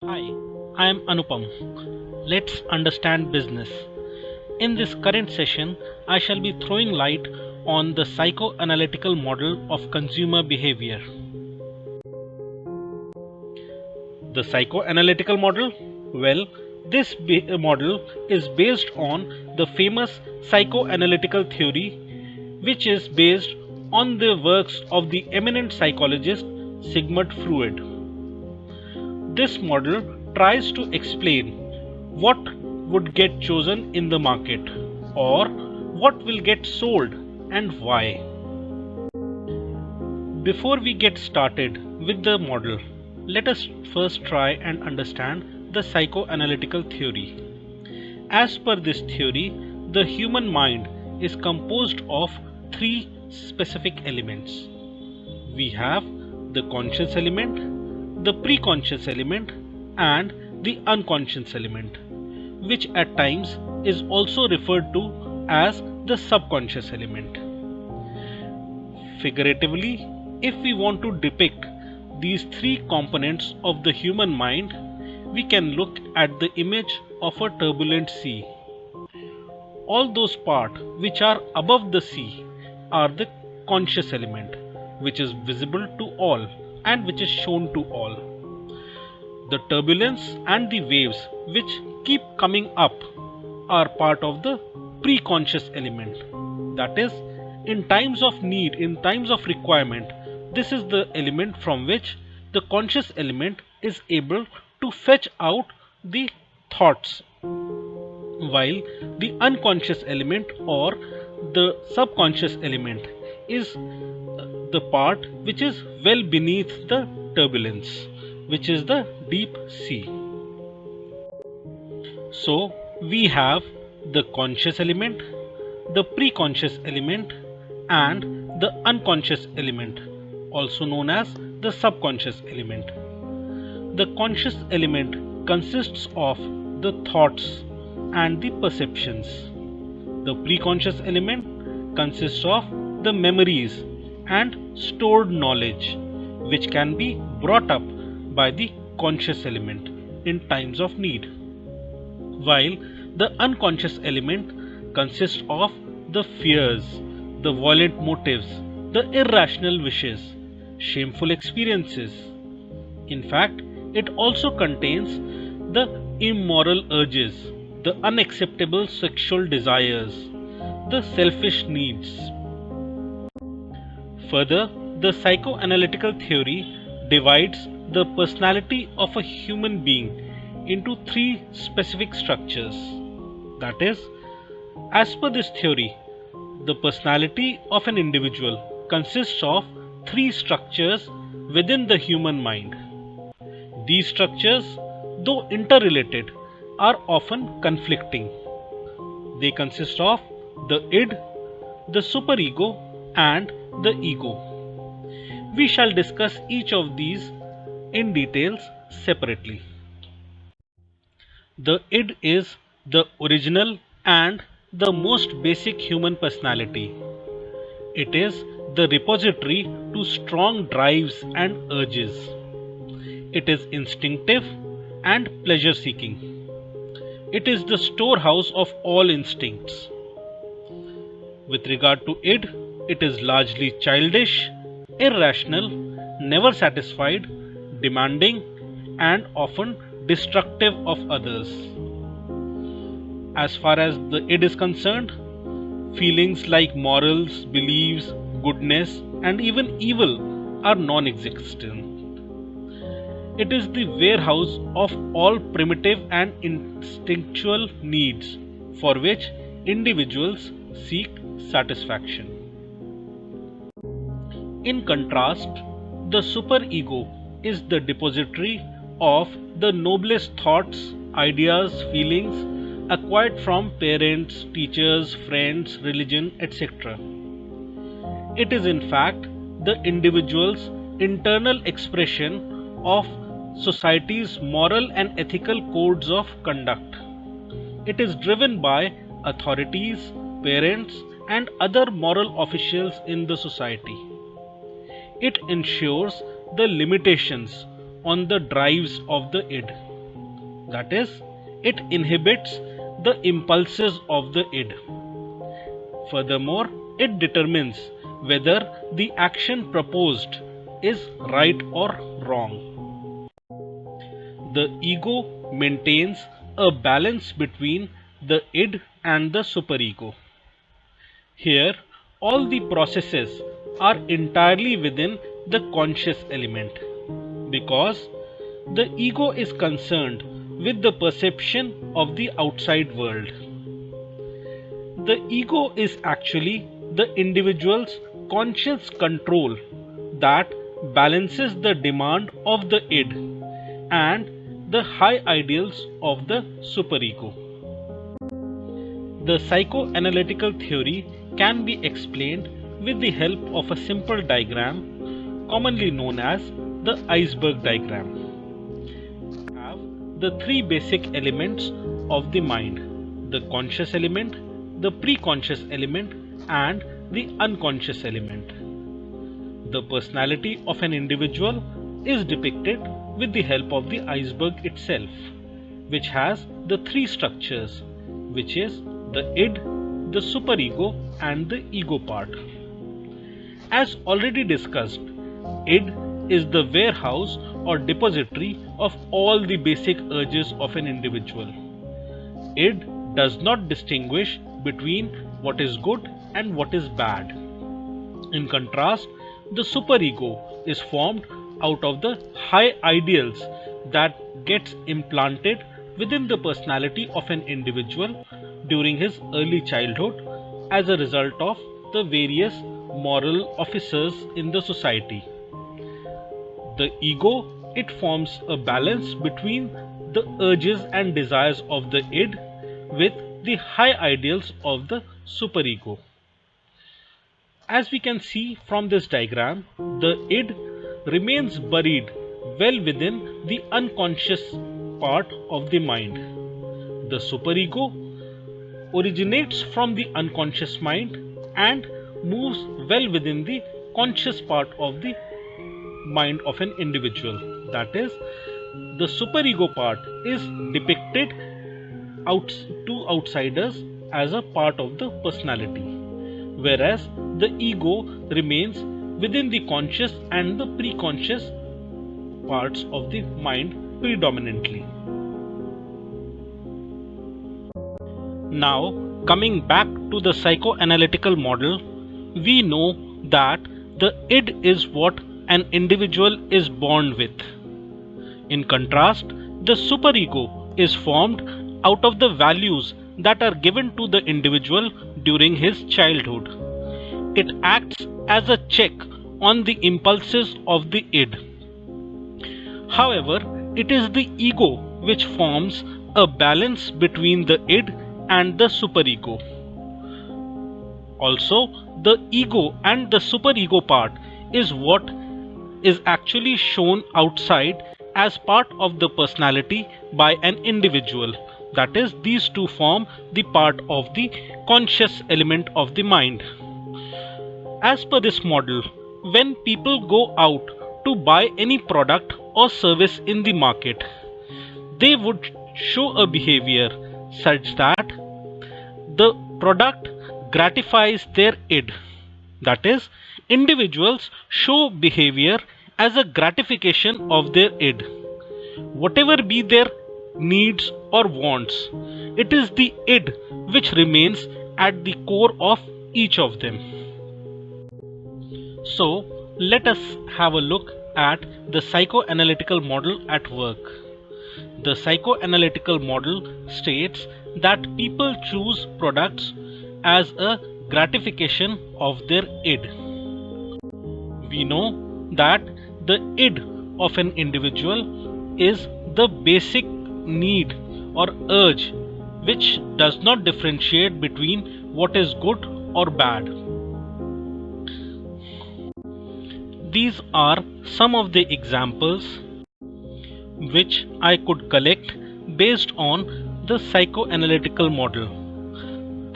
Hi, I am Anupam. Let's understand business. In this current session, I shall be throwing light on the psychoanalytical model of consumer behavior. The psychoanalytical model? Well, this model is based on the famous psychoanalytical theory, which is based on the works of the eminent psychologist Sigmund Freud. This model tries to explain what would get chosen in the market or what will get sold and why. Before we get started with the model, let us first try and understand the psychoanalytical theory. As per this theory, the human mind is composed of three specific elements. We have the conscious element, the preconscious element, and the unconscious element, which at times is also referred to as the subconscious element. Figuratively, if we want to depict these three components of the human mind, we can look at the image of a turbulent sea. All those parts which are above the sea are the conscious element, which is visible to all and which is shown to all. The turbulence and the waves which keep coming up are part of the preconscious element. That is, in times of need, in times of requirement, this is the element from which the conscious element is able to fetch out the thoughts, while the unconscious element or the subconscious element is the part which is well beneath the turbulence, which is the deep sea. So we have the conscious element, the preconscious element, and the unconscious element, also known as the subconscious element. The conscious element consists of the thoughts and the perceptions. The preconscious element consists of the memories and stored knowledge, which can be brought up by the conscious element in times of need, while the unconscious element consists of the fears, the violent motives, the irrational wishes, shameful experiences. In fact, it also contains the immoral urges, the unacceptable sexual desires, the selfish needs. Further, the psychoanalytical theory divides the personality of a human being into three specific structures. That is, as per this theory, the personality of an individual consists of three structures within the human mind. These structures, though interrelated, are often conflicting. They consist of the id, the superego, and the ego. We shall discuss each of these in details separately. The id is the original and the most basic human personality. It is the repository to strong drives and urges. It is instinctive and pleasure seeking. It is the storehouse of all instincts. With regard to id, it is largely childish, irrational, never satisfied, demanding, and often destructive of others. As far as the id is concerned, feelings like morals, beliefs, goodness, and even evil are non-existent. It is the warehouse of all primitive and instinctual needs for which individuals seek satisfaction. In contrast, the superego is the depository of the noblest thoughts, ideas, feelings acquired from parents, teachers, friends, religion, etc. It is in fact the individual's internal expression of society's moral and ethical codes of conduct. It is driven by authorities, parents, and other moral officials in the society. It ensures the limitations on the drives of the id. That is, it inhibits the impulses of the id. Furthermore, it determines whether the action proposed is right or wrong. The ego maintains a balance between the id and the superego. Here, all the processes are entirely within the conscious element, because the ego is concerned with the perception of the outside world. The ego is actually the individual's conscious control that balances the demand of the id and the high ideals of the superego. The psychoanalytical theory can be explained with the help of a simple diagram commonly known as the iceberg diagram. We have the three basic elements of the mind: the conscious element, the preconscious element, and the unconscious element. The personality of an individual is depicted with the help of the iceberg itself, which has the three structures, which is the id, the superego, and the ego part. As already discussed, id is the warehouse or depository of all the basic urges of an individual. Id does not distinguish between what is good and what is bad. In contrast, the superego is formed out of the high ideals that gets implanted within the personality of an individual during his early childhood as a result of the various moral officers in the society. The ego, it forms a balance between the urges and desires of the id with the high ideals of the superego. As we can see from this diagram, the id remains buried well within the unconscious part of the mind. The superego originates from the unconscious mind and moves well within the conscious part of the mind of an individual. That is, the superego part is depicted to outsiders as a part of the personality, whereas the ego remains within the conscious and the preconscious parts of the mind predominantly. Now, coming back to the psychoanalytical model, we know that the id is what an individual is born with. In contrast, the superego is formed out of the values that are given to the individual during his childhood. It acts as a check on the impulses of the id. However, it is the ego which forms a balance between the id and the superego. Also, the ego and the superego part is what is actually shown outside as part of the personality by an individual. That is, these two form the part of the conscious element of the mind. As per this model, when people go out to buy any product or service in the market, they would show a behavior such that the product gratifies their id. That is, individuals show behavior as a gratification of their id. Whatever be their needs or wants, it is the id which remains at the core of each of them. So, let us have a look at the psychoanalytical model at work. The psychoanalytical model states that people choose products as a gratification of their id. We know that the id of an individual is the basic need or urge which does not differentiate between what is good or bad. These are some of the examples which I could collect based on the psychoanalytical model.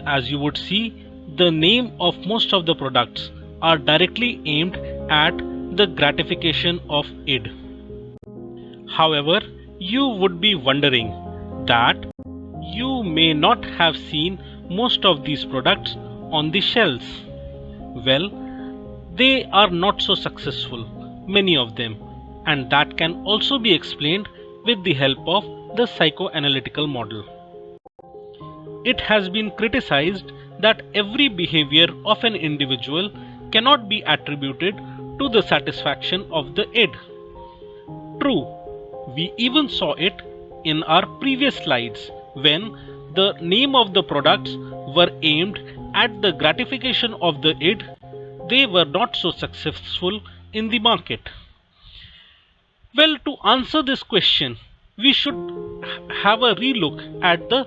As you would see, the name of most of the products are directly aimed at the gratification of id. However, you would be wondering that you may not have seen most of these products on the shelves. Well, they are not so successful, many of them, and that can also be explained with the help of the psychoanalytical model. It has been criticized that every behavior of an individual cannot be attributed to the satisfaction of the id. True, we even saw it in our previous slides when the name of the products were aimed at the gratification of the id. They were not so successful in the market. Well, to answer this question, we should have a relook at the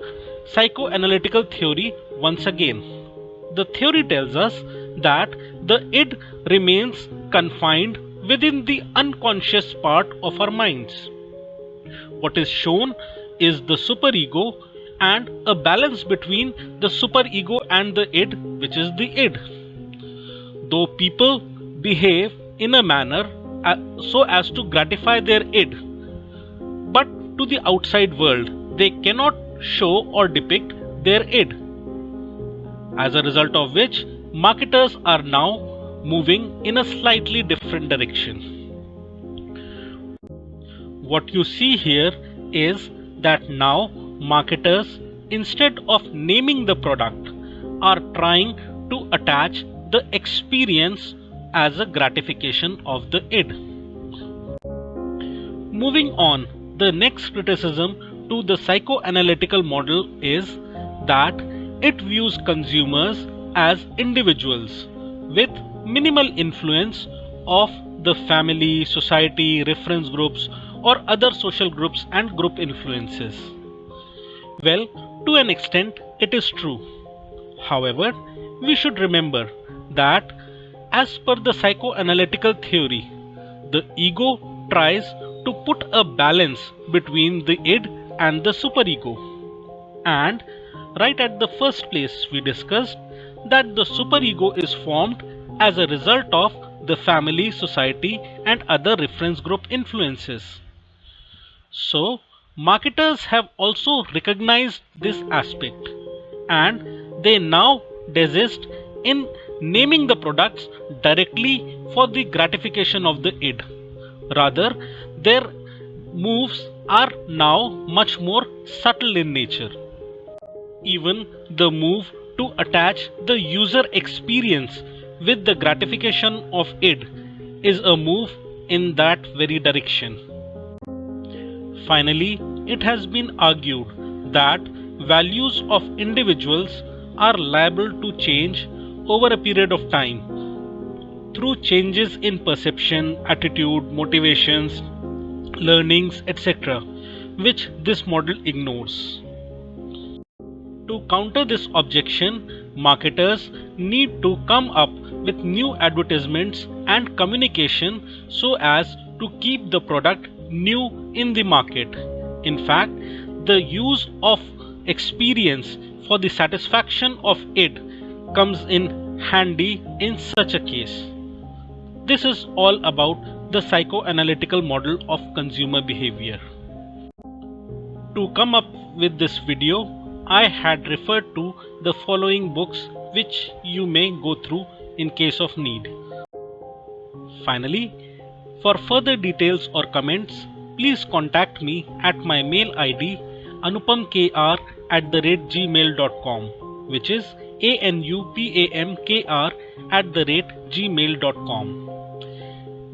psychoanalytical theory once again. The theory tells us that the id remains confined within the unconscious part of our minds. What is shown is the superego and a balance between the superego and the id, which is the id. Though people behave in a manner so as to gratify their id, but to the outside world they cannot show or depict their id. As a result of which, marketers are now moving in a slightly different direction. What you see here is that now marketers, instead of naming the product, are trying to attach the experience as a gratification of the id. Moving on, the next criticism to the psychoanalytical model is that it views consumers as individuals with minimal influence of the family, society, reference groups, or other social groups and group influences. Well, to an extent, it is true. However, we should remember that as per the psychoanalytical theory, the ego tries to put a balance between the id and the superego. And right at the first place we discussed that the superego is formed as a result of the family, society and other reference group influences. So, marketers have also recognized this aspect and they now desist in naming the products directly for the gratification of the id. Rather, their moves are now much more subtle in nature. Even the move to attach the user experience with the gratification of id is a move in that very direction. Finally, it has been argued that values of individuals are liable to change over a period of time through changes in perception, attitude, motivations, learnings, etc., which this model ignores. To counter this objection, marketers need to come up with new advertisements and communication so as to keep the product new in the market. In fact, the use of experience for the satisfaction of id comes in handy in such a case. This is all about the psychoanalytical model of consumer behavior. To come up with this video, I had referred to the following books which you may go through in case of need. Finally, for further details or comments, please contact me at my mail ID anupamkr@gmail.com, which is anupamkr@gmail.com.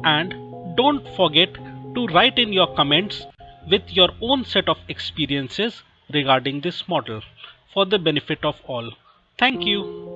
And don't forget to write in your comments with your own set of experiences regarding this model for the benefit of all. Thank you.